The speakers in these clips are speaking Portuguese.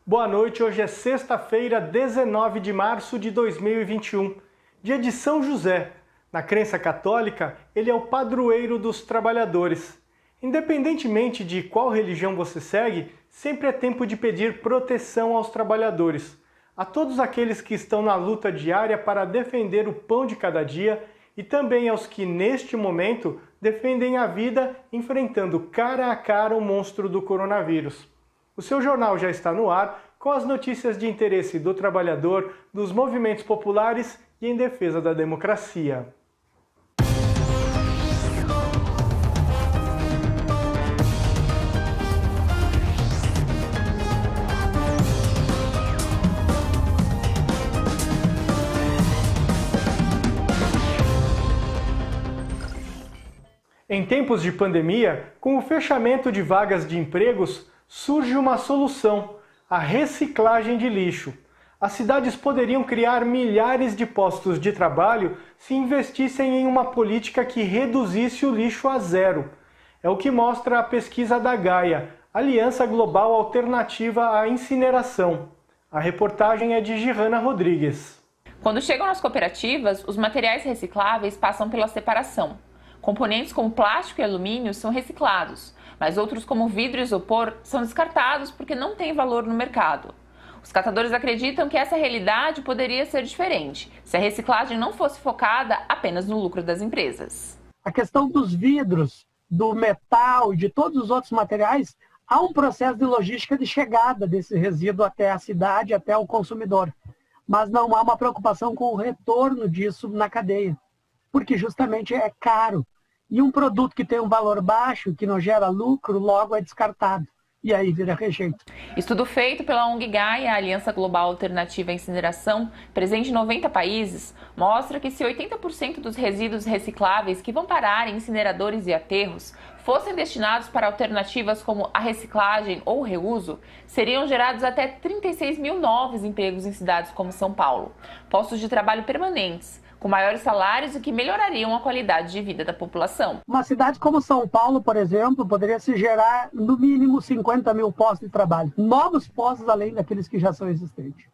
Boa noite, hoje é sexta-feira, 19 de março de 2021, dia de São José. Na crença católica, ele é o padroeiro dos trabalhadores. Independentemente de qual religião você segue, sempre é tempo de pedir proteção aos trabalhadores, a todos aqueles que estão na luta diária para defender o pão de cada dia e também aos que, neste momento, defendem a vida enfrentando cara a cara o monstro do coronavírus. O seu jornal já está no ar com as notícias de interesse do trabalhador, dos movimentos populares e em defesa da democracia. Em tempos de pandemia, com o fechamento de vagas de empregos, surge uma solução: a reciclagem de lixo. As cidades poderiam criar milhares de postos de trabalho se investissem em uma política que reduzisse o lixo a zero. É o que mostra a pesquisa da Gaia, Aliança Global Alternativa à Incineração. A reportagem é de Gihanna Rodrigues. Quando chegam nas cooperativas, os materiais recicláveis passam pela separação. Componentes como plástico e alumínio são reciclados, mas outros como vidro e isopor são descartados porque não têm valor no mercado. Os catadores acreditam que essa realidade poderia ser diferente se a reciclagem não fosse focada apenas no lucro das empresas. A questão dos vidros, do metal e de todos os outros materiais, há um processo de logística de chegada desse resíduo até a cidade, até o consumidor. Mas não há uma preocupação com o retorno disso na cadeia, porque justamente é caro. E um produto que tem um valor baixo, que não gera lucro, logo é descartado. E aí vira rejeito. Estudo feito pela ONG Gaia, a Aliança Global Alternativa à Incineração, presente em 90 países, mostra que se 80% dos resíduos recicláveis que vão parar em incineradores e aterros fossem destinados para alternativas como a reciclagem ou o reuso, seriam gerados até 36 mil novos empregos em cidades como São Paulo, postos de trabalho permanentes, com maiores salários e que melhorariam a qualidade de vida da população. Uma cidade como São Paulo, por exemplo, poderia se gerar no mínimo 50 mil postos de trabalho. Novos postos além daqueles que já são existentes.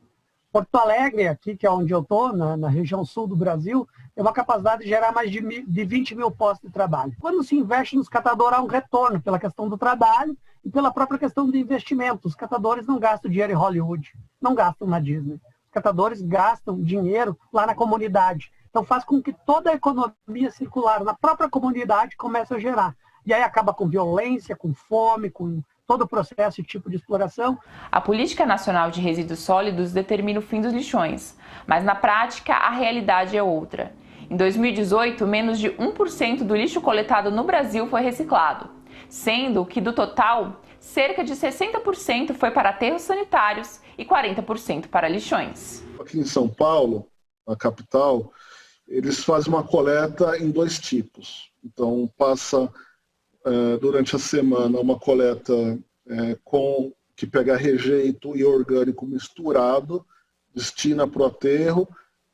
Porto Alegre, aqui que é onde eu estou, na região sul do Brasil, tem uma capacidade de gerar mais de 20 mil postos de trabalho. Quando se investe nos catadores, há um retorno pela questão do trabalho e pela própria questão do investimento. Os catadores não gastam dinheiro em Hollywood, não gastam na Disney. Os catadores gastam dinheiro lá na comunidade. Então faz com que toda a economia circular na própria comunidade comece a gerar. E aí acaba com violência, com fome, com todo o processo e tipo de exploração. A Política Nacional de Resíduos Sólidos determina o fim dos lixões, mas na prática a realidade é outra. Em 2018, menos de 1% do lixo coletado no Brasil foi reciclado, sendo que do total, cerca de 60% foi para aterros sanitários e 40% para lixões. Aqui em São Paulo, na capital, eles fazem uma coleta em dois tipos. Então, passa durante a semana uma coleta que pega rejeito e orgânico misturado, destina para o aterro,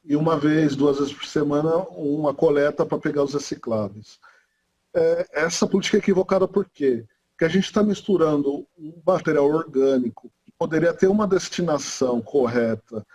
e uma vez, 2 vezes por semana, uma coleta para pegar os recicláveis. Essa política é equivocada por quê? Porque a gente está misturando um material orgânico que poderia ter uma destinação correta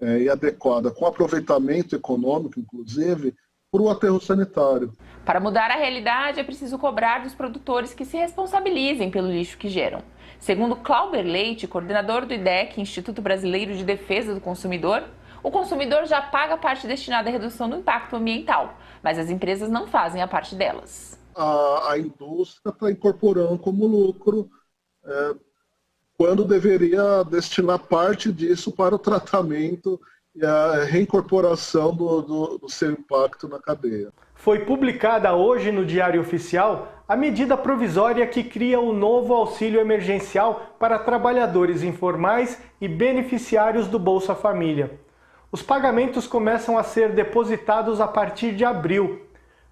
e adequada, com aproveitamento econômico, inclusive, para o aterro sanitário. Para mudar a realidade, é preciso cobrar dos produtores que se responsabilizem pelo lixo que geram. Segundo Clauber Leite, coordenador do IDEC, Instituto Brasileiro de Defesa do Consumidor, o consumidor já paga a parte destinada à redução do impacto ambiental, mas as empresas não fazem a parte delas. A indústria está incorporando como lucro, quando deveria destinar parte disso para o tratamento e a reincorporação do seu impacto na cadeia. Foi publicada hoje no Diário Oficial a medida provisória que cria o novo auxílio emergencial para trabalhadores informais e beneficiários do Bolsa Família. Os pagamentos começam a ser depositados a partir de abril.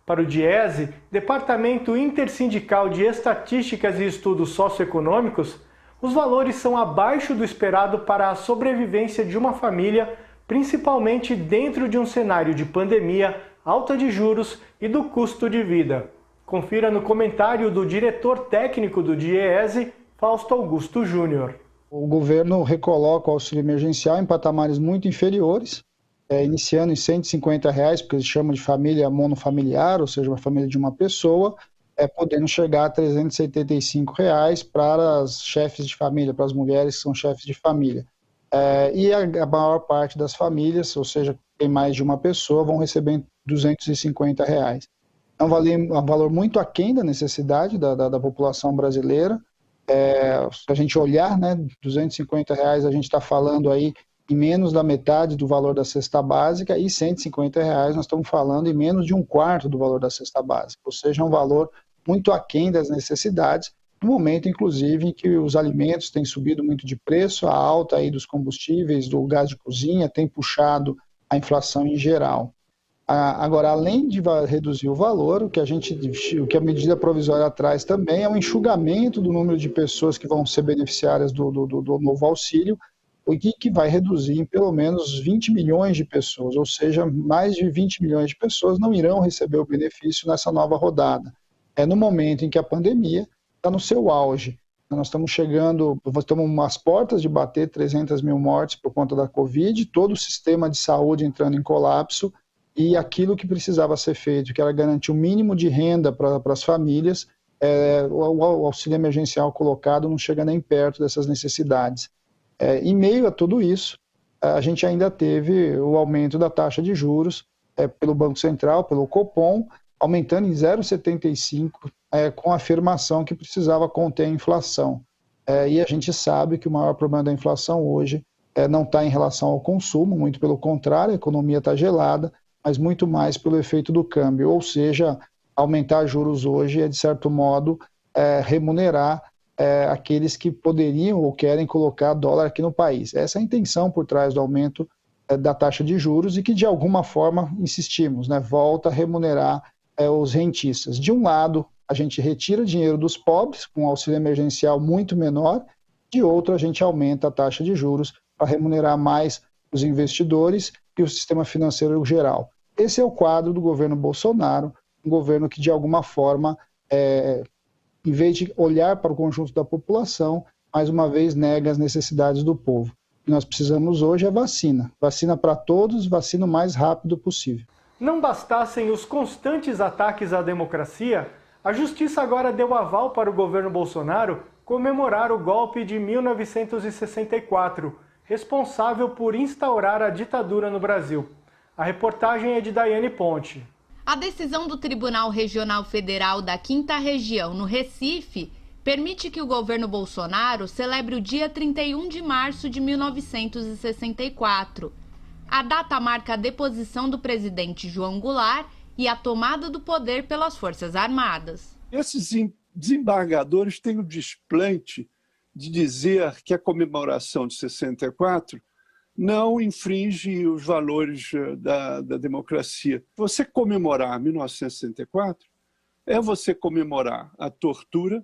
Para o DIESE, Departamento Intersindical de Estatísticas e Estudos Socioeconômicos, os valores são abaixo do esperado para a sobrevivência de uma família, principalmente dentro de um cenário de pandemia, alta de juros e do custo de vida. Confira no comentário do diretor técnico do DIESE, Fausto Augusto Júnior. O governo recoloca o auxílio emergencial em patamares muito inferiores, iniciando em R$ 150, porque eles chamam de família monofamiliar, ou seja, uma família de uma pessoa, podendo chegar a R$ 375 para as chefes de família, para as mulheres que são chefes de família. E a maior parte das famílias, ou seja, tem mais de uma pessoa, vão receber R$ 250. É um valor muito aquém da necessidade da população brasileira. Se a gente olhar, né, R$ 250, a gente está falando aí em menos da metade do valor da cesta básica, e R$ 150 nós estamos falando em menos de um quarto do valor da cesta básica, ou seja, é um valor muito aquém das necessidades, no momento, inclusive, em que os alimentos têm subido muito de preço, a alta aí dos combustíveis, do gás de cozinha, tem puxado a inflação em geral. Agora, além de reduzir o valor, o que a medida provisória traz também é um enxugamento do número de pessoas que vão ser beneficiárias do novo auxílio, o que vai reduzir em pelo menos 20 milhões de pessoas, ou seja, mais de 20 milhões de pessoas não irão receber o benefício nessa nova rodada. No momento em que a pandemia está no seu auge. Nós estamos às portas de bater 300 mil mortes por conta da Covid, todo o sistema de saúde entrando em colapso, e aquilo que precisava ser feito, que era garantir o mínimo de renda para as famílias, o auxílio emergencial colocado não chega nem perto dessas necessidades. Em meio a tudo isso, a gente ainda teve o aumento da taxa de juros pelo Banco Central, pelo Copom, aumentando em 0,75, com a afirmação que precisava conter a inflação. E a gente sabe que o maior problema da inflação hoje não está em relação ao consumo, muito pelo contrário, a economia está gelada, mas muito mais pelo efeito do câmbio, ou seja, aumentar juros hoje é, de certo modo, remunerar aqueles que poderiam ou querem colocar dólar aqui no país. Essa é a intenção por trás do aumento da taxa de juros e que, de alguma forma, insistimos, né, volta a remunerar os rentistas. De um lado, a gente retira dinheiro dos pobres, com um auxílio emergencial muito menor, de outro, a gente aumenta a taxa de juros para remunerar mais os investidores e o sistema financeiro geral. Esse é o quadro do governo Bolsonaro, um governo que, de alguma forma, em vez de olhar para o conjunto da população, mais uma vez nega as necessidades do povo. O que nós precisamos hoje é vacina. Vacina para todos, vacina o mais rápido possível. Não bastassem os constantes ataques à democracia, a Justiça agora deu aval para o governo Bolsonaro comemorar o golpe de 1964, responsável por instaurar a ditadura no Brasil. A reportagem é de Daiane Ponte. A decisão do Tribunal Regional Federal da 5ª Região, no Recife, permite que o governo Bolsonaro celebre o dia 31 de março de 1964. A data marca a deposição do presidente João Goulart e a tomada do poder pelas Forças Armadas. Esses desembargadores têm o desplante de dizer que a comemoração de 64 não infringe os valores da democracia. Você comemorar 1964 é você comemorar a tortura,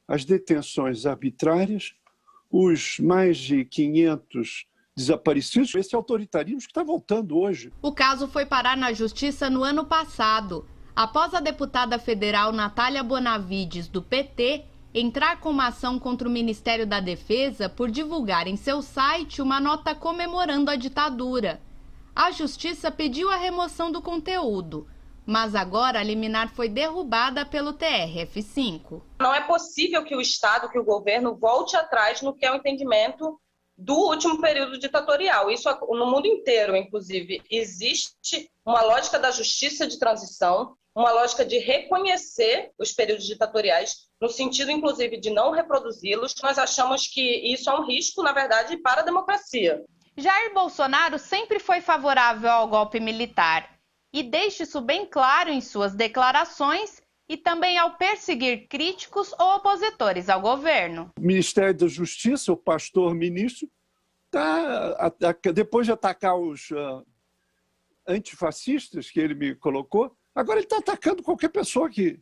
as detenções arbitrárias, os mais de 500 desaparecidos. Esse autoritarismo que está voltando hoje. O caso foi parar na Justiça no ano passado, após a deputada federal Natália Bonavides, do PT, entrar com uma ação contra o Ministério da Defesa por divulgar em seu site uma nota comemorando a ditadura. A Justiça pediu a remoção do conteúdo, mas agora a liminar foi derrubada pelo TRF5. Não é possível que o Estado, que o governo volte atrás no que é o entendimento do último período ditatorial. Isso no mundo inteiro, inclusive. Existe uma lógica da justiça de transição, uma lógica de reconhecer os períodos ditatoriais, no sentido, inclusive, de não reproduzi-los. Nós achamos que isso é um risco, na verdade, para a democracia. Jair Bolsonaro sempre foi favorável ao golpe militar e deixa isso bem claro em suas declarações e também ao perseguir críticos ou opositores ao governo. O Ministério da Justiça, o pastor ministro, depois de atacar os antifascistas que ele me colocou, agora ele está atacando qualquer pessoa que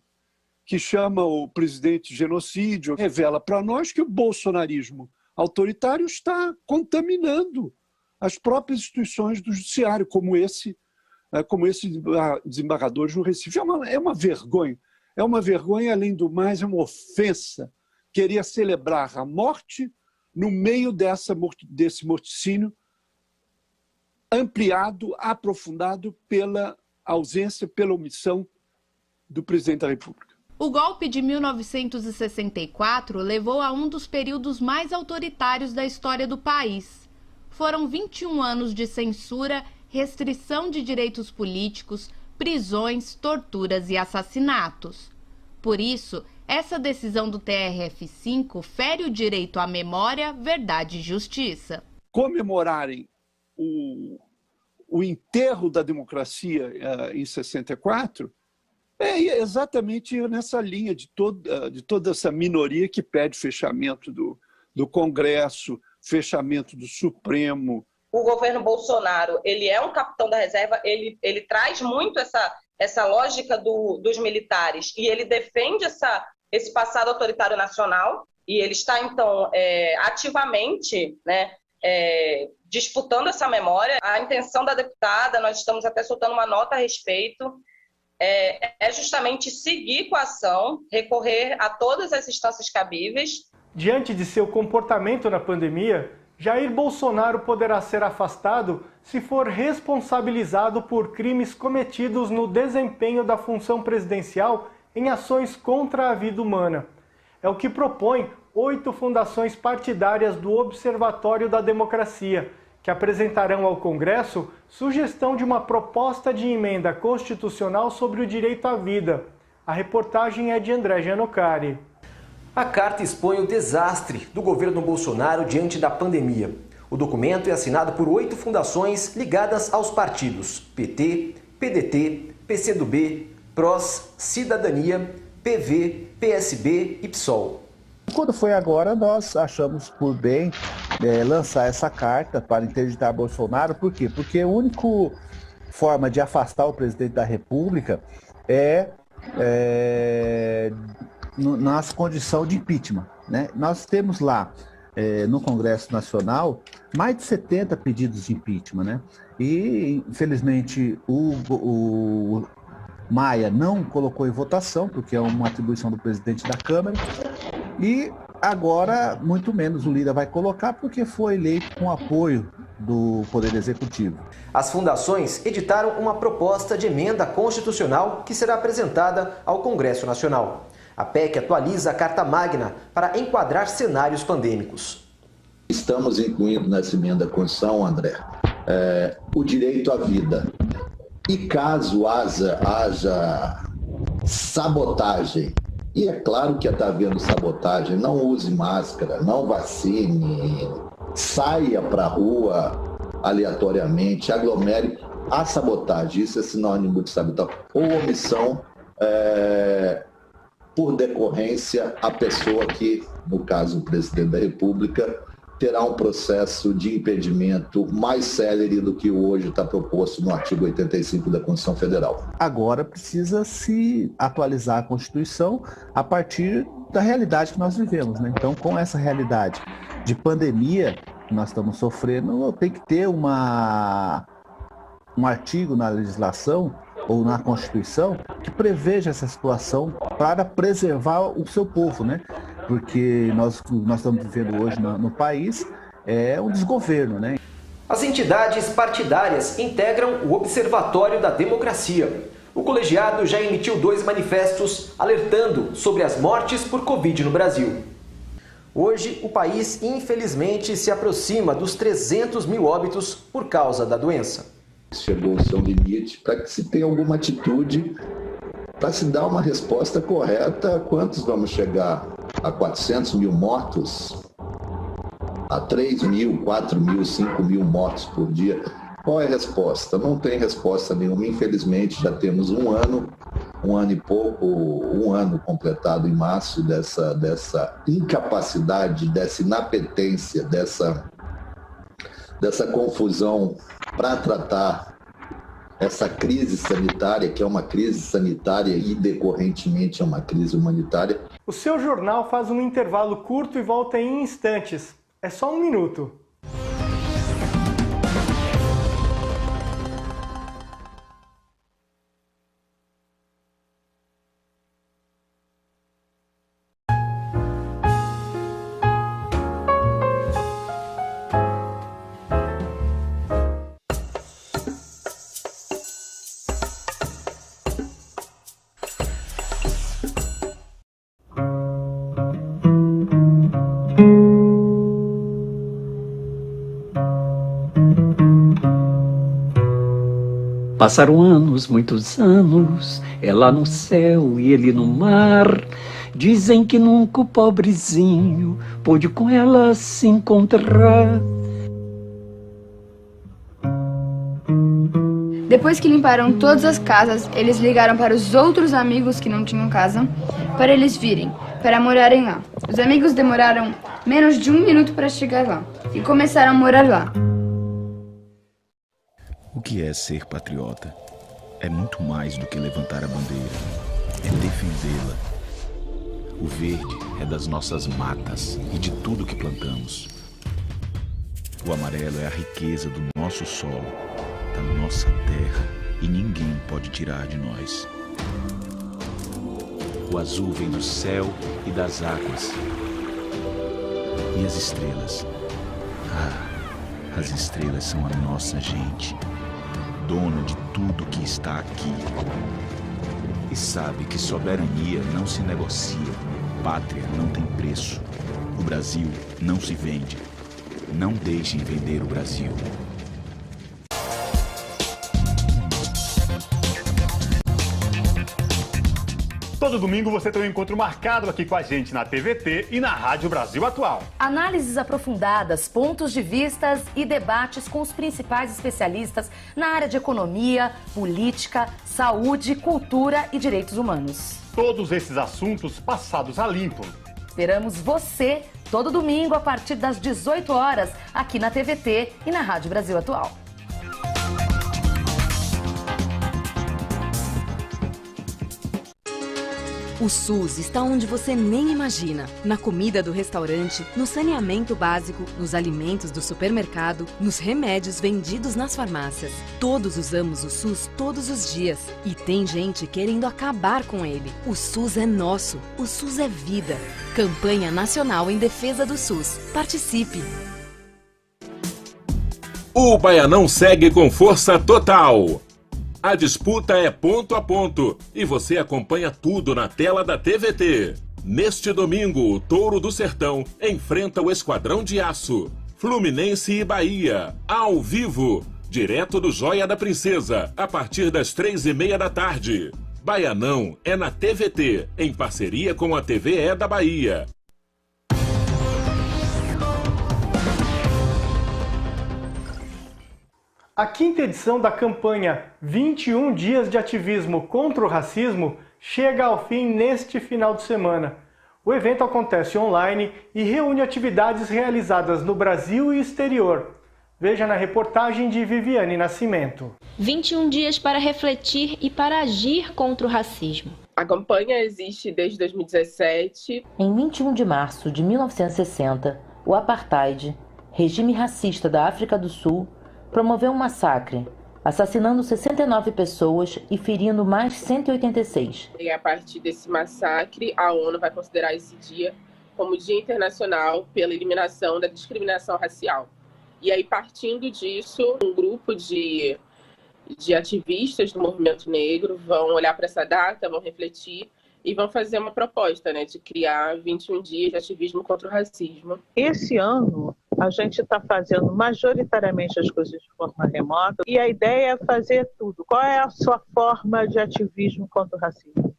chama o presidente de genocídio. Revela para nós que o bolsonarismo autoritário está contaminando as próprias instituições do judiciário, como esse desembargador no Recife. É uma vergonha. É uma vergonha, além do mais, é uma ofensa querer celebrar a morte no meio desse morticínio ampliado, aprofundado pela ausência, pela omissão do presidente da República. O golpe de 1964 levou a um dos períodos mais autoritários da história do país. Foram 21 anos de censura, restrição de direitos políticos, prisões, torturas e assassinatos. Por isso, essa decisão do TRF-5 fere o direito à memória, verdade e justiça. Comemorarem o enterro da democracia em 64 é exatamente nessa linha de toda essa minoria que pede fechamento do Congresso, fechamento do Supremo. O governo Bolsonaro, ele é um capitão da reserva, ele traz muito essa lógica dos militares e ele defende esse passado autoritário nacional e ele está, então, ativamente, né, disputando essa memória. A intenção da deputada, nós estamos até soltando uma nota a respeito, é justamente seguir com a ação, recorrer a todas as instâncias cabíveis. Diante de seu comportamento na pandemia, Jair Bolsonaro poderá ser afastado se for responsabilizado por crimes cometidos no desempenho da função presidencial em ações contra a vida humana. É o que propõe 8 fundações partidárias do Observatório da Democracia, que apresentarão ao Congresso sugestão de uma proposta de emenda constitucional sobre o direito à vida. A reportagem é de André Gianocari. A carta expõe o desastre do governo Bolsonaro diante da pandemia. O documento é assinado por 8 fundações ligadas aos partidos PT, PDT, PCdoB, PROS, Cidadania, PV, PSB e PSOL. Quando foi agora, nós achamos por bem lançar essa carta para interditar Bolsonaro. Por quê? Porque a única forma de afastar o presidente da República é nas condições de impeachment, né? Nós temos lá, no Congresso Nacional, mais de 70 pedidos de impeachment, né? E, infelizmente, o Maia não colocou em votação, porque é uma atribuição do presidente da Câmara. E agora, muito menos o Lira vai colocar, porque foi eleito com apoio do Poder Executivo. As fundações editaram uma proposta de emenda constitucional que será apresentada ao Congresso Nacional. A PEC atualiza a Carta Magna para enquadrar cenários pandêmicos. Estamos incluindo nessa emenda da Constituição, André, o direito à vida. E caso haja sabotagem, e é claro que está havendo sabotagem, não use máscara, não vacine, saia para a rua aleatoriamente, aglomere. A sabotagem, isso é sinônimo de sabotagem, ou omissão por decorrência a pessoa que, no caso o presidente da República, terá um processo de impedimento mais célere do que hoje está proposto no artigo 85 da Constituição Federal. Agora precisa se atualizar a Constituição a partir da realidade que nós vivemos, né? Então, com essa realidade de pandemia que nós estamos sofrendo, tem que ter um artigo na legislação ou na Constituição que preveja essa situação para preservar o seu povo, né? Porque nós estamos vivendo hoje no país um desgoverno, né? As entidades partidárias integram o Observatório da Democracia. O colegiado já emitiu 2 manifestos alertando sobre as mortes por Covid no Brasil. Hoje, o país, infelizmente, se aproxima dos 300 mil óbitos por causa da doença. Chegou o seu limite para que se tenha alguma atitude para se dar uma resposta correta. Quantos vamos chegar? A 400 mil mortos? A 3 mil, 4 mil, 5 mil mortos por dia? Qual é a resposta? Não tem resposta nenhuma. Infelizmente, já temos um ano e pouco, um ano completado em março dessa incapacidade, dessa inapetência, dessa confusão para tratar essa crise sanitária, que é uma crise sanitária e decorrentemente é uma crise humanitária. O seu jornal faz um intervalo curto e volta em instantes. É só 1 minuto. Passaram anos, muitos anos, ela no céu e ele no mar. Dizem que nunca o pobrezinho pôde com ela se encontrar. Depois que limparam todas as casas, eles ligaram para os outros amigos que não tinham casa, para eles virem, para morarem lá. Os amigos demoraram menos de 1 minuto para chegar lá e começaram a morar lá. O que é ser patriota? É muito mais do que levantar a bandeira, é defendê-la. O verde é das nossas matas e de tudo que plantamos. O amarelo é a riqueza do nosso solo, da nossa terra, e ninguém pode tirar de nós. O azul vem do céu e das águas. E as estrelas? As estrelas são a nossa gente, dona de tudo que está aqui. E sabe que soberania não se negocia, pátria não tem preço. O Brasil não se vende. Não deixem vender o Brasil. Todo domingo você tem um encontro marcado aqui com a gente na TVT e na Rádio Brasil Atual. Análises aprofundadas, pontos de vistas e debates com os principais especialistas na área de economia, política, saúde, cultura e direitos humanos. Todos esses assuntos passados a limpo. Esperamos você todo domingo a partir das 18 horas aqui na TVT e na Rádio Brasil Atual. O SUS está onde você nem imagina. Na comida do restaurante, no saneamento básico, nos alimentos do supermercado, nos remédios vendidos nas farmácias. Todos usamos o SUS todos os dias. E tem gente querendo acabar com ele. O SUS é nosso. O SUS é vida. Campanha Nacional em Defesa do SUS. Participe! O Baianão segue com força total. A disputa é ponto a ponto e você acompanha tudo na tela da TVT. Neste domingo, o Touro do Sertão enfrenta o Esquadrão de Aço. Fluminense e Bahia, ao vivo, direto do Joia da Princesa, a partir das 3h30 da tarde. Baianão é na TVT, em parceria com a TVE da Bahia. A 5ª edição da campanha 21 Dias de Ativismo contra o Racismo chega ao fim neste final de semana. O evento acontece online e reúne atividades realizadas no Brasil e exterior. Veja na reportagem de Viviane Nascimento. 21 dias para refletir e para agir contra o racismo. A campanha existe desde 2017. Em 21 de março de 1960, o apartheid, regime racista da África do Sul, promoveu um massacre, assassinando 69 pessoas e ferindo mais 186. E a partir desse massacre, a ONU vai considerar esse dia como Dia Internacional pela Eliminação da Discriminação Racial. E aí, partindo disso, um grupo de ativistas do movimento negro vão olhar para essa data, vão refletir e vão fazer uma proposta, de criar 21 dias de ativismo contra o racismo. Esse ano, a gente está fazendo majoritariamente as coisas de forma remota e a ideia é fazer tudo. Qual é a sua forma de ativismo contra o racismo?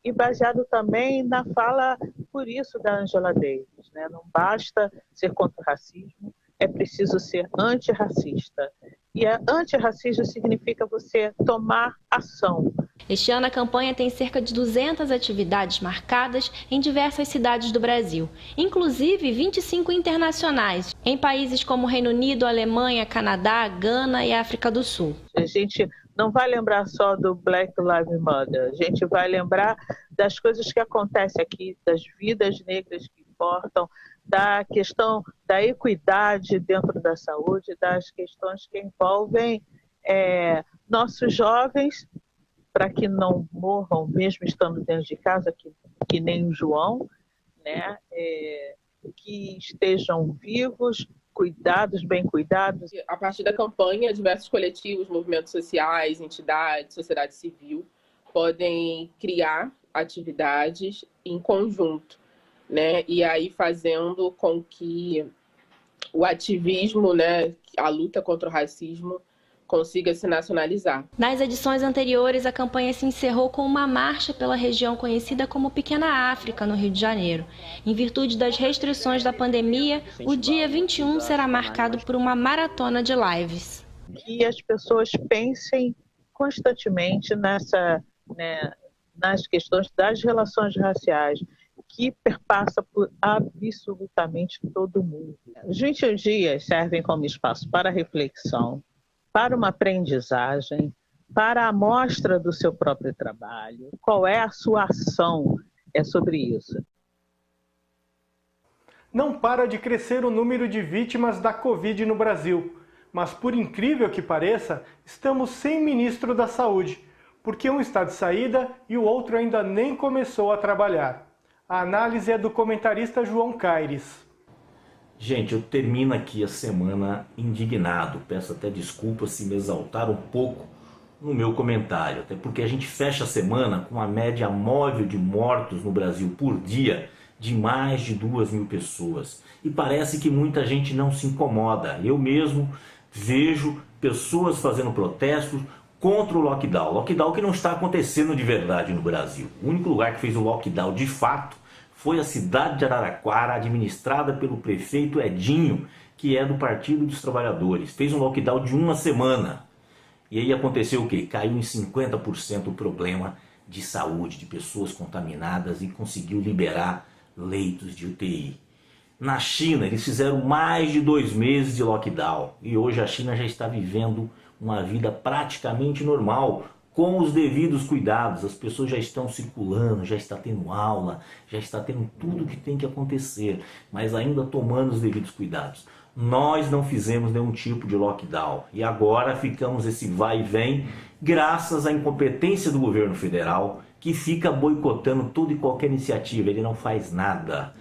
E baseado também na fala, por isso, da Angela Davis. Não basta ser contra o racismo, é preciso ser antirracista. E antirracismo significa você tomar ação. Este ano a campanha tem cerca de 200 atividades marcadas em diversas cidades do Brasil, inclusive 25 internacionais, em países como Reino Unido, Alemanha, Canadá, Gana e África do Sul. A gente não vai lembrar só do Black Lives Matter, a gente vai lembrar das coisas que acontecem aqui, das vidas negras que importam, da questão da equidade dentro da saúde, das questões que envolvem nossos jovens, para que não morram, mesmo estando dentro de casa, que nem o João, que estejam vivos, cuidados, bem cuidados. A partir da campanha, diversos coletivos, movimentos sociais, entidades, sociedade civil, podem criar atividades em conjunto, e aí fazendo com que o ativismo, a luta contra o racismo, consiga se nacionalizar. Nas edições anteriores, a campanha se encerrou com uma marcha pela região conhecida como Pequena África, no Rio de Janeiro. Em virtude das restrições da pandemia, o dia 21 será marcado por uma maratona de lives. Que as pessoas pensem constantemente nas questões das relações raciais, que perpassa por absolutamente todo mundo. Os 21 dias servem como espaço para reflexão, para uma aprendizagem, para a amostra do seu próprio trabalho. Qual é a sua ação? É sobre isso. Não para de crescer o número de vítimas da Covid no Brasil. Mas, por incrível que pareça, estamos sem ministro da Saúde, porque um está de saída e o outro ainda nem começou a trabalhar. A análise é do comentarista João Caires. Gente, eu termino aqui a semana indignado. Peço até desculpas se me exaltar um pouco no meu comentário, até porque a gente fecha a semana com a média móvel de mortos no Brasil por dia de mais de 2.000 pessoas. E parece que muita gente não se incomoda. Eu mesmo vejo pessoas fazendo protestos contra o lockdown. Lockdown que não está acontecendo de verdade no Brasil. O único lugar que fez o lockdown de fato foi a cidade de Araraquara, administrada pelo prefeito Edinho, que é do Partido dos Trabalhadores. Fez um lockdown de uma semana. E aí aconteceu o quê? Caiu em 50% o problema de saúde, de pessoas contaminadas, e conseguiu liberar leitos de UTI. Na China, eles fizeram mais de 2 meses de lockdown. E hoje a China já está vivendo uma vida praticamente normal, com os devidos cuidados. As pessoas já estão circulando, já está tendo aula, já está tendo tudo o que tem que acontecer, mas ainda tomando os devidos cuidados. Nós não fizemos nenhum tipo de lockdown e agora ficamos esse vai e vem graças à incompetência do governo federal, que fica boicotando toda e qualquer iniciativa. Ele não faz nada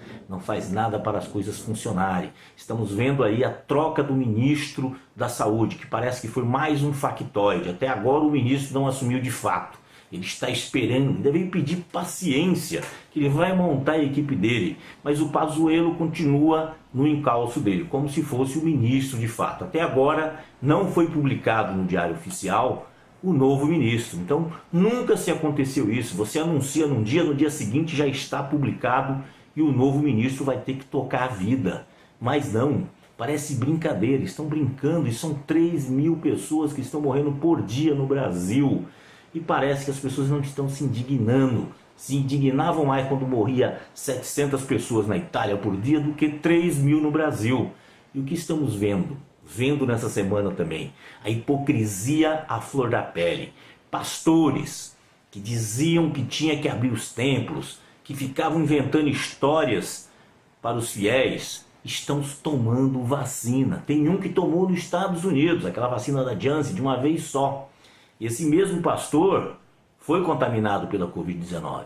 para as coisas funcionarem. Estamos vendo aí a troca do ministro da Saúde, que parece que foi mais um factoide. Até agora o ministro não assumiu de fato. Ele está esperando, deve pedir paciência, que ele vai montar a equipe dele. Mas o Pazuello continua no encalço dele, como se fosse o ministro de fato. Até agora não foi publicado no Diário Oficial o novo ministro. Então nunca se aconteceu isso. Você anuncia num dia, no dia seguinte já está publicado e o novo ministro vai ter que tocar a vida. Mas não, parece brincadeira, estão brincando e são 3.000 pessoas que estão morrendo por dia no Brasil. E parece que as pessoas não estão se indignando. Se indignavam mais quando morria 700 pessoas na Itália por dia do que 3.000 no Brasil. E o que estamos vendo nessa semana também? A hipocrisia à flor da pele. Pastores que diziam que tinha que abrir os templos, que ficavam inventando histórias para os fiéis, estão tomando vacina. Tem um que tomou nos Estados Unidos, aquela vacina da Janssen, de uma vez só. Esse mesmo pastor foi contaminado pela Covid-19,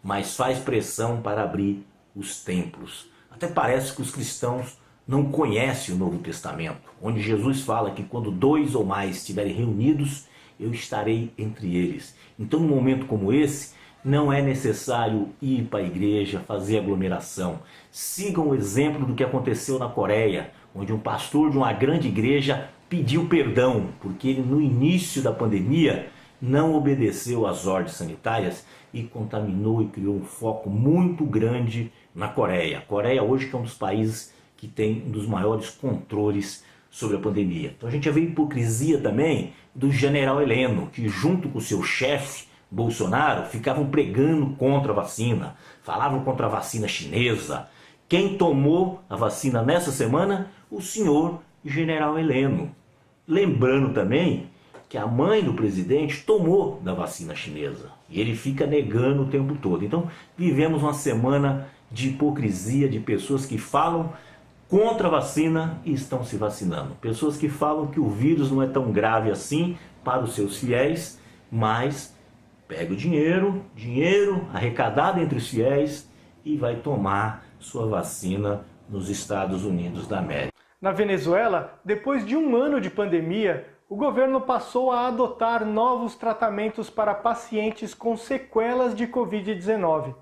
mas faz pressão para abrir os templos. Até parece que os cristãos não conhecem o Novo Testamento, onde Jesus fala que quando 2 ou mais estiverem reunidos, eu estarei entre eles. Então, num momento como esse, não é necessário ir para a igreja, fazer aglomeração. Sigam o exemplo do que aconteceu na Coreia, onde um pastor de uma grande igreja pediu perdão, porque ele no início da pandemia não obedeceu às ordens sanitárias e contaminou e criou um foco muito grande na Coreia. A Coreia hoje que é um dos países que tem um dos maiores controles sobre a pandemia. Então a gente vê a hipocrisia também do general Heleno, que junto com o seu chefe, Bolsonaro, ficavam pregando contra a vacina, falavam contra a vacina chinesa. Quem tomou a vacina nessa semana? O senhor general Heleno. Lembrando também que a mãe do presidente tomou da vacina chinesa e ele fica negando o tempo todo. Então vivemos uma semana de hipocrisia, de pessoas que falam contra a vacina e estão se vacinando. Pessoas que falam que o vírus não é tão grave assim para os seus fiéis, mas pega o dinheiro arrecadado entre os fiéis e vai tomar sua vacina nos Estados Unidos da América. Na Venezuela, depois de 1 ano de pandemia, o governo passou a adotar novos tratamentos para pacientes com sequelas de Covid-19.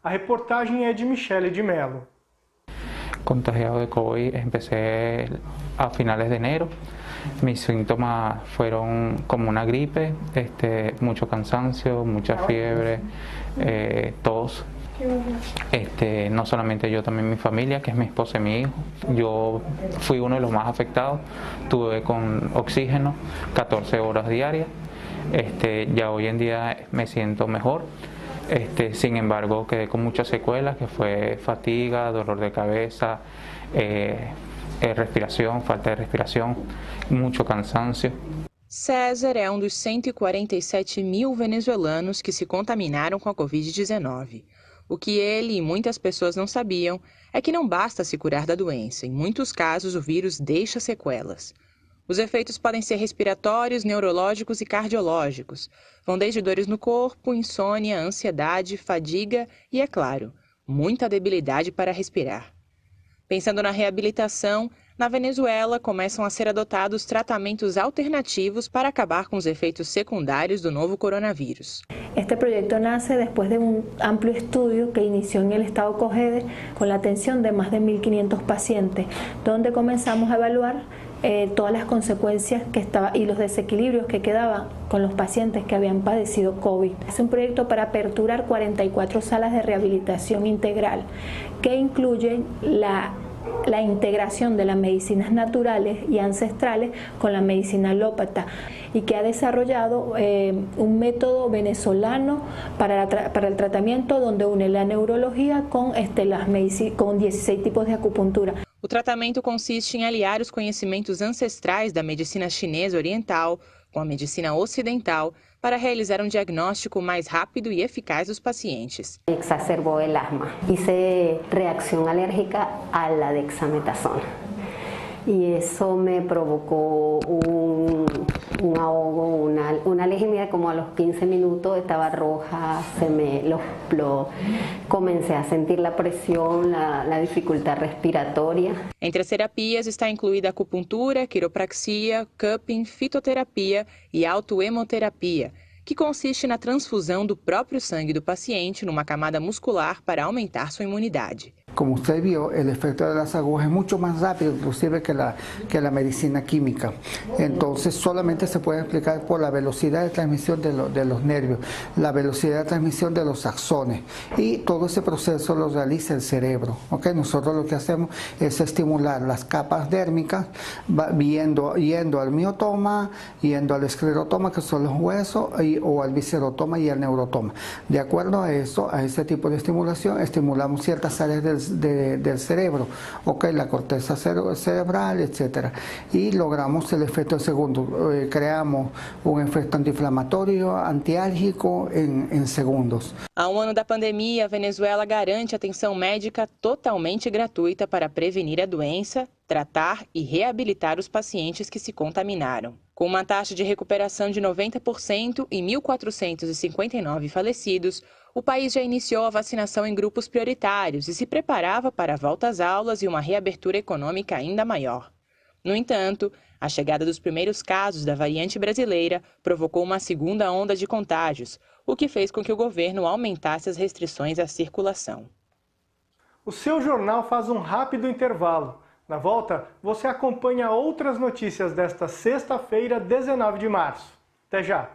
A reportagem é de Michele de Mello. Contagiado de COVID, empecé a finales de enero Mis síntomas fueron como una gripe, mucho cansancio, mucha fiebre, tos. No solamente yo, también mi familia, que es mi esposa y mi hijo. Yo fui uno de los más afectados, tuve con oxígeno 14 horas diarias. Ya hoy en día me siento mejor. Sin embargo, quedé con muchas secuelas, que fue fatiga, dolor de cabeza, respiração, falta de respiração, muito cansancio. César é um dos 147 mil venezuelanos que se contaminaram com a Covid-19. O que ele e muitas pessoas não sabiam é que não basta se curar da doença. Em muitos casos, o vírus deixa sequelas. Os efeitos podem ser respiratórios, neurológicos e cardiológicos. Vão desde dores no corpo, insônia, ansiedade, fadiga e, é claro, muita debilidade para respirar. Pensando na reabilitação, na Venezuela começam a ser adotados tratamentos alternativos para acabar com os efeitos secundários do novo coronavírus. Este proyecto nace después de un amplio estudio que inició en el estado Cogede con la atención de más de 1.500 pacientes, donde comenzamos a evaluar todas las consecuencias y los desequilibrios que quedaban con los pacientes que habían padecido COVID. Es un proyecto para aperturar 44 salas de rehabilitación integral que incluyen la integración de las medicinas naturales y ancestrales con la medicina alópata y que ha desarrollado un método venezolano para el tratamiento donde une la neurología con 16 tipos de acupuntura. O tratamento consiste em aliar os conhecimentos ancestrais da medicina chinesa oriental com a medicina ocidental para realizar um diagnóstico mais rápido e eficaz dos pacientes. Exacerbó el asma. Hice reacción alérgica a la dexametasona y eso me provocó un ahogo, una alergia como a los 15 minutos, estaba roja, comencé a sentir la presión, la dificultad respiratoria. Entre as terapias está incluída acupuntura, quiropraxia, cupping, fitoterapia e autohemoterapia, que consiste na transfusão do próprio sangue do paciente numa camada muscular para aumentar sua imunidade. Como usted vio, el efecto de las agujas es mucho más rápido inclusive que la medicina química. Entonces solamente se puede explicar por la velocidad de transmisión de los nervios, la velocidad de transmisión de los axones y todo ese proceso lo realiza el cerebro. ¿Okay? Nosotros lo que hacemos es estimular las capas dérmicas yendo al miotoma, yendo al esclerotoma, que son los huesos, o al viscerotoma y al neurotoma. De acuerdo a eso, a ese tipo de estimulación, estimulamos ciertas áreas del cerebro, okay, la corteza cerebral, etc. Y logramos el efecto segundo. Creamos un efecto anti-inflamatorio, antiálgico en segundos. Há um ano da pandemia, a Venezuela garante atenção médica totalmente gratuita para prevenir a doença, tratar e reabilitar os pacientes que se contaminaram. Com uma taxa de recuperação de 90% e 1.459 falecidos, o país já iniciou a vacinação em grupos prioritários e se preparava para a volta às aulas e uma reabertura econômica ainda maior. No entanto, a chegada dos primeiros casos da variante brasileira provocou uma segunda onda de contágios, o que fez com que o governo aumentasse as restrições à circulação. O seu jornal faz um rápido intervalo. Na volta, você acompanha outras notícias desta sexta-feira, 19 de março. Até já!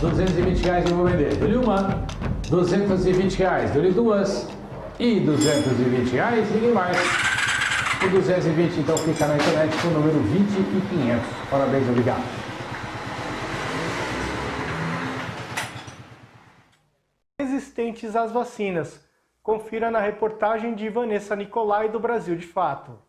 R$220 eu vou vender. Dou-lhe uma. R$220, dou-lhe duas. E R$220, ninguém mais. O 220 então fica na internet com o número 20.500. Parabéns, obrigado. Resistentes às vacinas. Confira na reportagem de Vanessa Nicolai do Brasil de Fato.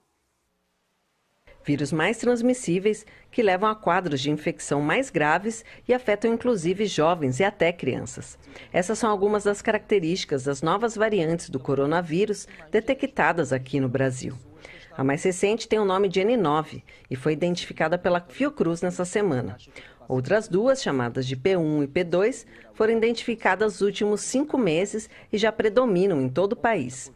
Vírus mais transmissíveis que levam a quadros de infecção mais graves e afetam inclusive jovens e até crianças. Essas são algumas das características das novas variantes do coronavírus detectadas aqui no Brasil. A mais recente tem o nome de N9 e foi identificada pela Fiocruz nessa semana. Outras duas, chamadas de P1 e P2, foram identificadas nos últimos 5 meses e já predominam em todo o país.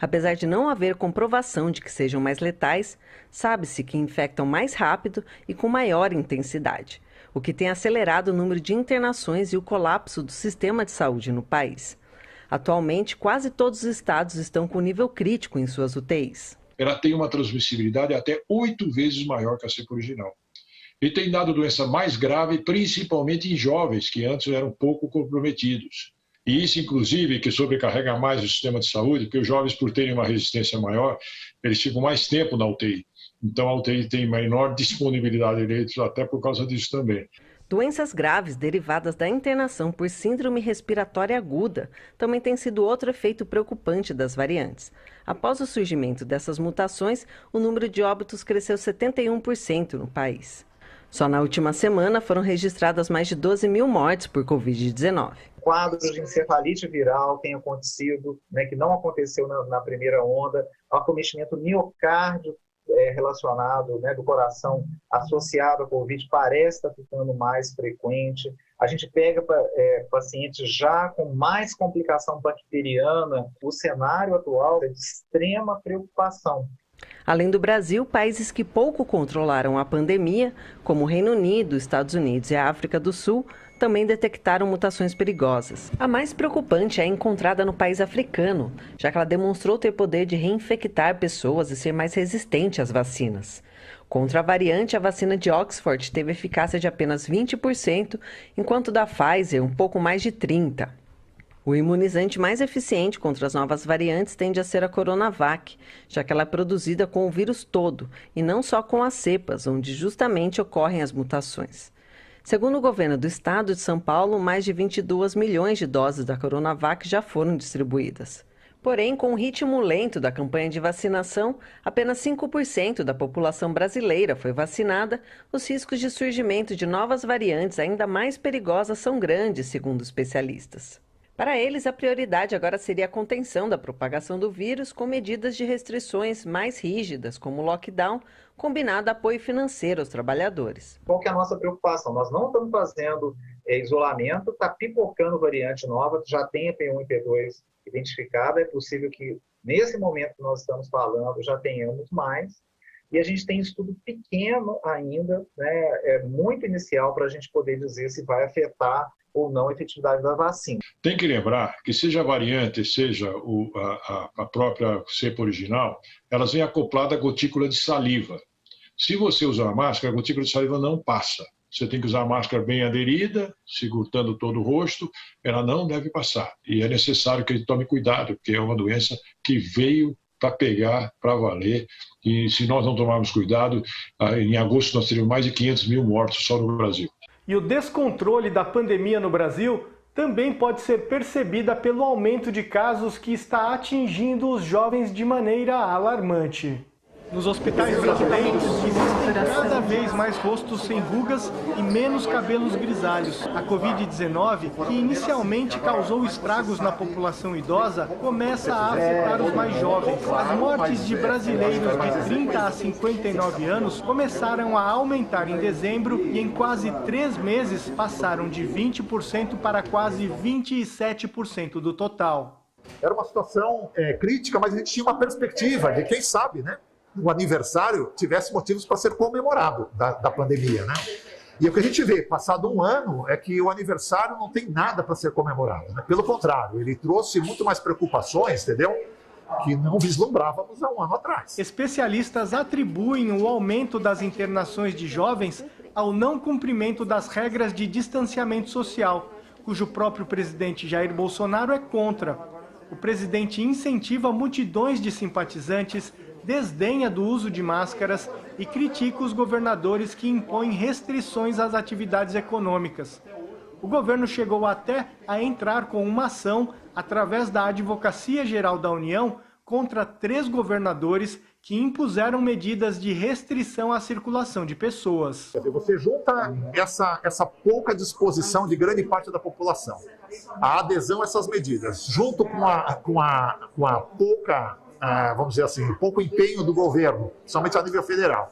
Apesar de não haver comprovação de que sejam mais letais, sabe-se que infectam mais rápido e com maior intensidade, o que tem acelerado o número de internações e o colapso do sistema de saúde no país. Atualmente, quase todos os estados estão com nível crítico em suas UTIs. Ela tem uma transmissibilidade até 8 vezes maior que a cepa original. E tem dado doença mais grave, principalmente em jovens, que antes eram pouco comprometidos. E isso, inclusive, que sobrecarrega mais o sistema de saúde, porque os jovens, por terem uma resistência maior, eles ficam mais tempo na UTI. Então, a UTI tem menor disponibilidade de leitos, até por causa disso também. Doenças graves derivadas da internação por síndrome respiratória aguda também tem sido outro efeito preocupante das variantes. Após o surgimento dessas mutações, o número de óbitos cresceu 71% no país. Só na última semana foram registradas mais de 12 mil mortes por Covid-19. Quadros de encefalite viral tem acontecido, que não aconteceu na primeira onda, acometimento miocárdio relacionado, do coração associado à Covid parece estar ficando mais frequente. A gente pega pacientes já com mais complicação bacteriana. O cenário atual é de extrema preocupação. Além do Brasil, países que pouco controlaram a pandemia, como o Reino Unido, Estados Unidos e a África do Sul, também detectaram mutações perigosas. A mais preocupante é encontrada no país africano, já que ela demonstrou ter poder de reinfectar pessoas e ser mais resistente às vacinas. Contra a variante, a vacina de Oxford teve eficácia de apenas 20%, enquanto da Pfizer um pouco mais de 30%. O imunizante mais eficiente contra as novas variantes tende a ser a Coronavac, já que ela é produzida com o vírus todo e não só com as cepas, onde justamente ocorrem as mutações. Segundo o governo do estado de São Paulo, mais de 22 milhões de doses da Coronavac já foram distribuídas. Porém, com o ritmo lento da campanha de vacinação, apenas 5% da população brasileira foi vacinada. Os riscos de surgimento de novas variantes ainda mais perigosas são grandes, segundo especialistas. Para eles, a prioridade agora seria a contenção da propagação do vírus com medidas de restrições mais rígidas, como o lockdown, combinado a apoio financeiro aos trabalhadores. Qual que é a nossa preocupação? Nós não estamos fazendo isolamento, está pipocando variante nova, já tem a P1 e P2 identificada, é possível que nesse momento que nós estamos falando já tenhamos mais, e a gente tem estudo pequeno ainda, é muito inicial para a gente poder dizer se vai afetar ou não a efetividade da vacina. Tem que lembrar que seja a variante, seja a própria cepa original, elas vêm acopladas à gotícula de saliva. Se você usar a máscara, a gotícula de saliva não passa. Você tem que usar a máscara bem aderida, segurando todo o rosto, ela não deve passar. E é necessário que ele tome cuidado, porque é uma doença que veio para pegar, para valer. E se nós não tomarmos cuidado, em agosto nós teremos mais de 500 mil mortos só no Brasil. E o descontrole da pandemia no Brasil também pode ser percebida pelo aumento de casos que está atingindo os jovens de maneira alarmante. Nos hospitais brasileiros existem cada vez mais rostos sem rugas e menos cabelos grisalhos. A Covid-19, que inicialmente causou estragos na população idosa, começa a afetar os mais jovens. As mortes de brasileiros de 30 a 59 anos começaram a aumentar em dezembro e em quase 3 meses passaram de 20% para quase 27% do total. Era uma situação crítica, mas a gente tinha uma perspectiva de, quem sabe, o aniversário tivesse motivos para ser comemorado da pandemia, E o que a gente vê, passado um ano, é que o aniversário não tem nada para ser comemorado. Pelo contrário, ele trouxe muito mais preocupações, entendeu? Que não vislumbrávamos há um ano atrás. Especialistas atribuem o aumento das internações de jovens ao não cumprimento das regras de distanciamento social, cujo próprio presidente Jair Bolsonaro é contra. O presidente incentiva multidões de simpatizantes, desdenha do uso de máscaras e critica os governadores que impõem restrições às atividades econômicas. o governo chegou até a entrar com uma ação através da Advocacia Geral da União contra 3 governadores que impuseram medidas de restrição à circulação de pessoas. Você junta essa pouca disposição de grande parte da população, a adesão a essas medidas, junto com a pouca, vamos dizer assim, pouco empenho do governo, somente a nível federal,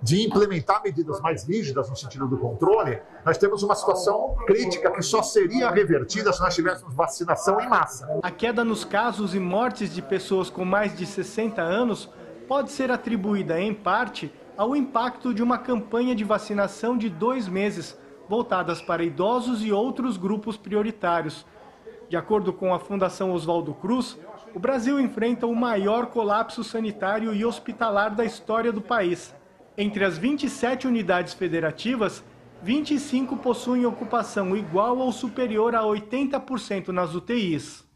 de implementar medidas mais rígidas no sentido do controle, nós temos uma situação crítica que só seria revertida se nós tivéssemos vacinação em massa. A queda nos casos e mortes de pessoas com mais de 60 anos pode ser atribuída, em parte, ao impacto de uma campanha de vacinação de 2 meses, voltadas para idosos e outros grupos prioritários. De acordo com a Fundação Oswaldo Cruz, o Brasil enfrenta o maior colapso sanitário e hospitalar da história do país. Entre as 27 unidades federativas, 25 possuem ocupação igual ou superior a 80% nas UTIs.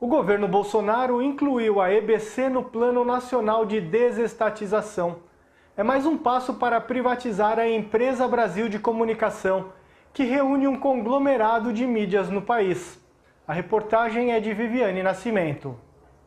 O governo Bolsonaro incluiu a EBC no Plano Nacional de Desestatização. É mais um passo para privatizar a Empresa Brasil de Comunicação, que reúne um conglomerado de mídias no país. A reportagem é de Viviane Nascimento.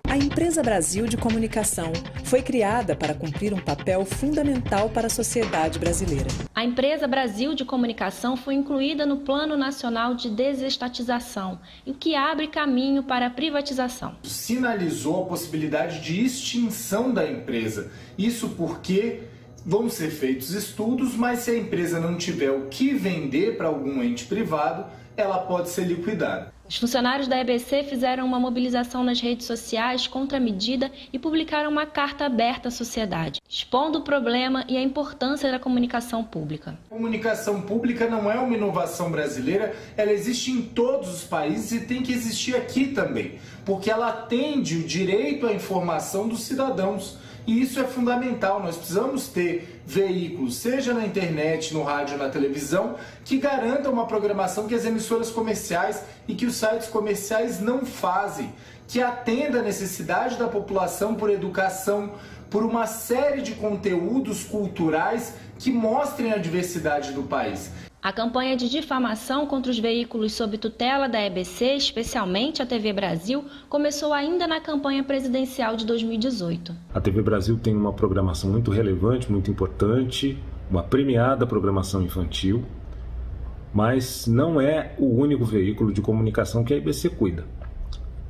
A Empresa Brasil de Comunicação foi criada para cumprir um papel fundamental para a sociedade brasileira. A Empresa Brasil de Comunicação foi incluída no Plano Nacional de Desestatização, o que abre caminho para a privatização. Sinalizou a possibilidade de extinção da empresa. Isso porque vão ser feitos estudos, mas se a empresa não tiver o que vender para algum ente privado, ela pode ser liquidada. Os funcionários da EBC fizeram uma mobilização nas redes sociais contra a medida e publicaram uma carta aberta à sociedade, expondo o problema e a importância da comunicação pública. A comunicação pública não é uma inovação brasileira, ela existe em todos os países e tem que existir aqui também, porque ela atende o direito à informação dos cidadãos. E isso é fundamental, nós precisamos ter veículos, seja na internet, no rádio, na televisão, que garantam uma programação que as emissoras comerciais e que os sites comerciais não fazem, que atenda a necessidade da população por educação, por uma série de conteúdos culturais que mostrem a diversidade do país. A campanha de difamação contra os veículos sob tutela da EBC, especialmente a TV Brasil, começou ainda na campanha presidencial de 2018. A TV Brasil tem uma programação muito relevante, muito importante, uma premiada programação infantil, mas não é o único veículo de comunicação que a EBC cuida.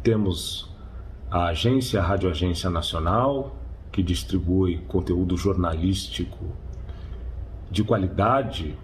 Temos a agência, a Rádio Agência Nacional, que distribui conteúdo jornalístico de qualidade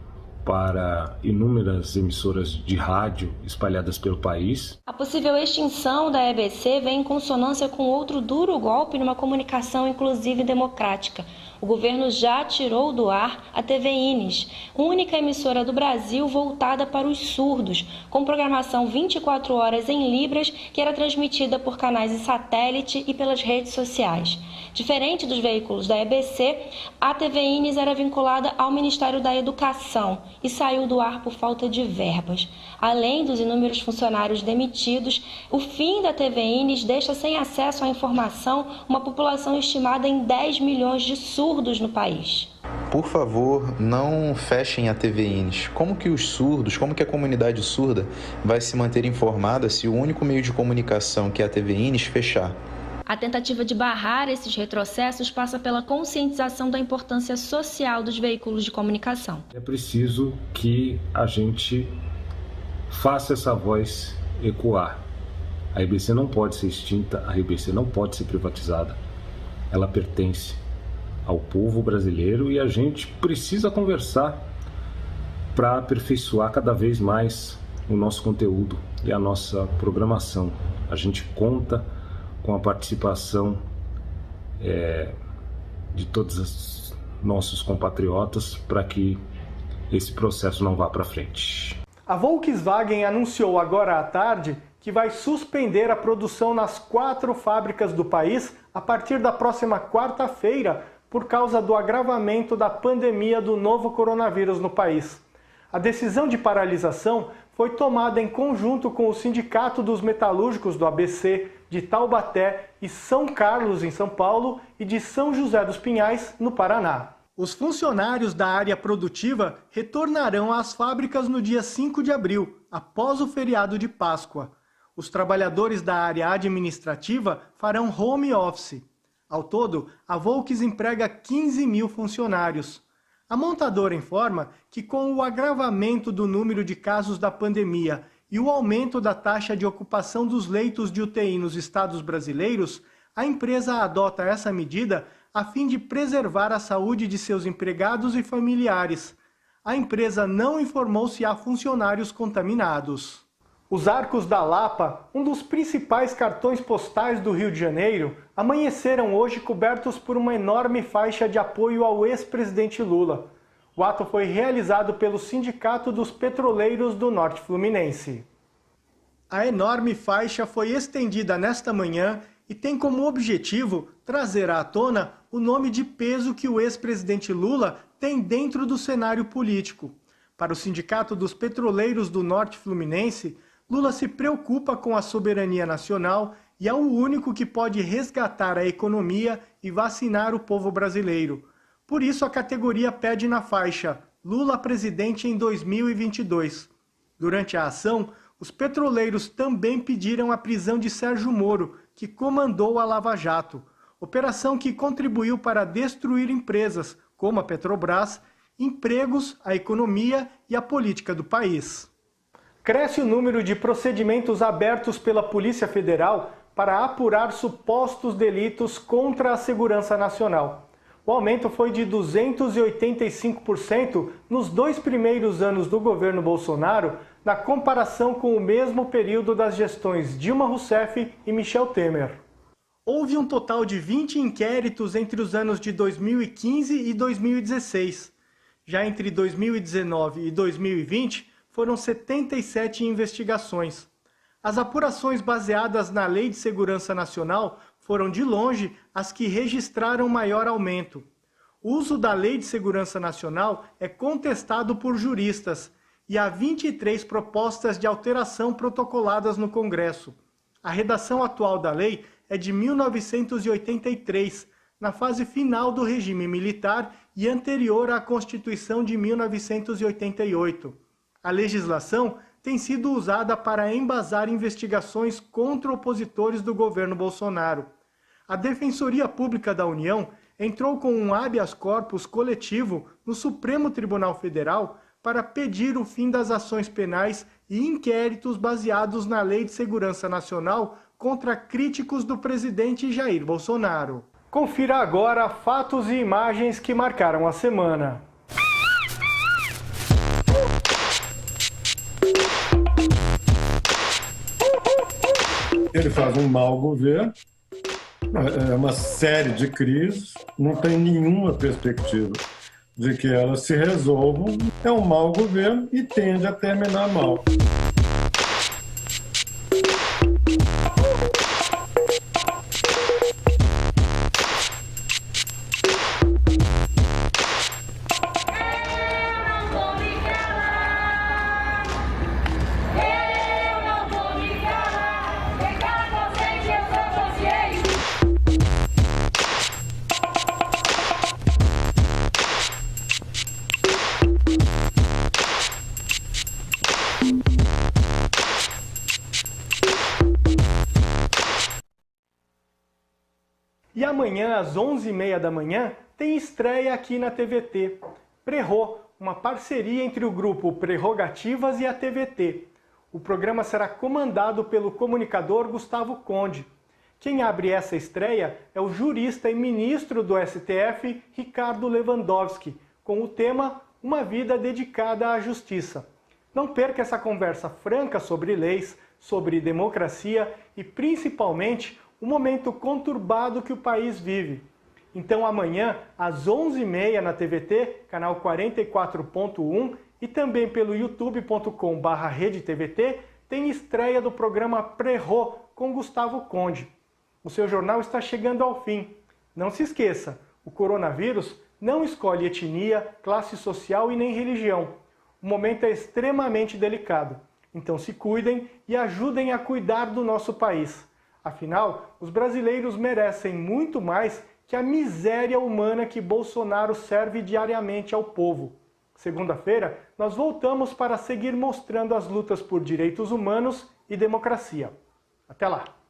para inúmeras emissoras de rádio espalhadas pelo país. A possível extinção da EBC vem em consonância com outro duro golpe numa comunicação inclusiva e democrática. O governo já tirou do ar a TV Inis, única emissora do Brasil voltada para os surdos, com programação 24 horas em Libras, que era transmitida por canais de satélite e pelas redes sociais. Diferente dos veículos da EBC, a TV Inis era vinculada ao Ministério da Educação e saiu do ar por falta de verbas. Além dos inúmeros funcionários demitidos, o fim da TV Inis deixa sem acesso à informação uma população estimada em 10 milhões de surdos no país. Por favor, não fechem a TV Inis. Como que os surdos, como que a comunidade surda vai se manter informada se o único meio de comunicação que é a TV Inis fechar? A tentativa de barrar esses retrocessos passa pela conscientização da importância social dos veículos de comunicação. É preciso que a gente faça essa voz ecoar. A EBC não pode ser extinta, a EBC não pode ser privatizada. Ela pertence ao povo brasileiro e a gente precisa conversar para aperfeiçoar cada vez mais o nosso conteúdo e a nossa programação. A gente conta com a participação de todos os nossos compatriotas para que esse processo não vá para frente. A Volkswagen anunciou agora à tarde que vai suspender a produção nas 4 fábricas do país a partir da próxima quarta-feira por causa do agravamento da pandemia do novo coronavírus no país. A decisão de paralisação foi tomada em conjunto com o Sindicato dos Metalúrgicos do ABC, de Taubaté e São Carlos, em São Paulo, e de São José dos Pinhais, no Paraná. Os funcionários da área produtiva retornarão às fábricas no dia 5 de abril, após o feriado de Páscoa. Os trabalhadores da área administrativa farão home office. Ao todo, a Volks emprega 15 mil funcionários. A montadora informa que, com o agravamento do número de casos da pandemia e o aumento da taxa de ocupação dos leitos de UTI nos estados brasileiros, a empresa adota essa medida a fim de preservar a saúde de seus empregados e familiares. A empresa não informou se há funcionários contaminados. Os Arcos da Lapa, um dos principais cartões postais do Rio de Janeiro, amanheceram hoje cobertos por uma enorme faixa de apoio ao ex-presidente Lula. O ato foi realizado pelo Sindicato dos Petroleiros do Norte Fluminense. A enorme faixa foi estendida nesta manhã e tem como objetivo trazer à tona o nome de peso que o ex-presidente Lula tem dentro do cenário político. Para o Sindicato dos Petroleiros do Norte Fluminense, Lula se preocupa com a soberania nacional e é o único que pode resgatar a economia e vacinar o povo brasileiro. Por isso, a categoria pede na faixa Lula presidente em 2022. Durante a ação, os petroleiros também pediram a prisão de Sérgio Moro, que comandou a Lava Jato, operação que contribuiu para destruir empresas, como a Petrobras, empregos, a economia e a política do país. Cresce o número de procedimentos abertos pela Polícia Federal para apurar supostos delitos contra a segurança nacional. O aumento foi de 285% nos 2 primeiros anos do governo Bolsonaro, na comparação com o mesmo período das gestões Dilma Rousseff e Michel Temer. Houve um total de 20 inquéritos entre os anos de 2015 e 2016. Já entre 2019 e 2020, foram 77 investigações. As apurações baseadas na Lei de Segurança Nacional foram, de longe, as que registraram maior aumento. O uso da Lei de Segurança Nacional é contestado por juristas e há 23 propostas de alteração protocoladas no Congresso. A redação atual da lei é de 1983, na fase final do regime militar e anterior à Constituição de 1988. A legislação tem sido usada para embasar investigações contra opositores do governo Bolsonaro. A Defensoria Pública da União entrou com um habeas corpus coletivo no Supremo Tribunal Federal para pedir o fim das ações penais e inquéritos baseados na Lei de Segurança Nacional contra críticos do presidente Jair Bolsonaro. Confira agora fatos e imagens que marcaram a semana. Ele faz um mau governo, é uma série de crises, não tem nenhuma perspectiva de que elas se resolvam. É um mau governo e tende a terminar mal. E amanhã, às 11h30 da manhã, tem estreia aqui na TVT. Prerro, uma parceria entre o grupo Prerrogativas e a TVT. O programa será comandado pelo comunicador Gustavo Conde. Quem abre essa estreia é o jurista e ministro do STF, Ricardo Lewandowski, com o tema Uma Vida Dedicada à Justiça. Não perca essa conversa franca sobre leis, sobre democracia e, principalmente, o momento conturbado que o país vive. Então amanhã, às 11h30 na TVT, canal 44.1 e também pelo youtube.com/RedeTVT, tem estreia do programa Prerro com Gustavo Conde. O seu jornal está chegando ao fim. Não se esqueça, o coronavírus não escolhe etnia, classe social e nem religião. O momento é extremamente delicado. Então se cuidem e ajudem a cuidar do nosso país. Afinal, os brasileiros merecem muito mais que a miséria humana que Bolsonaro serve diariamente ao povo. Segunda-feira, nós voltamos para seguir mostrando as lutas por direitos humanos e democracia. Até lá!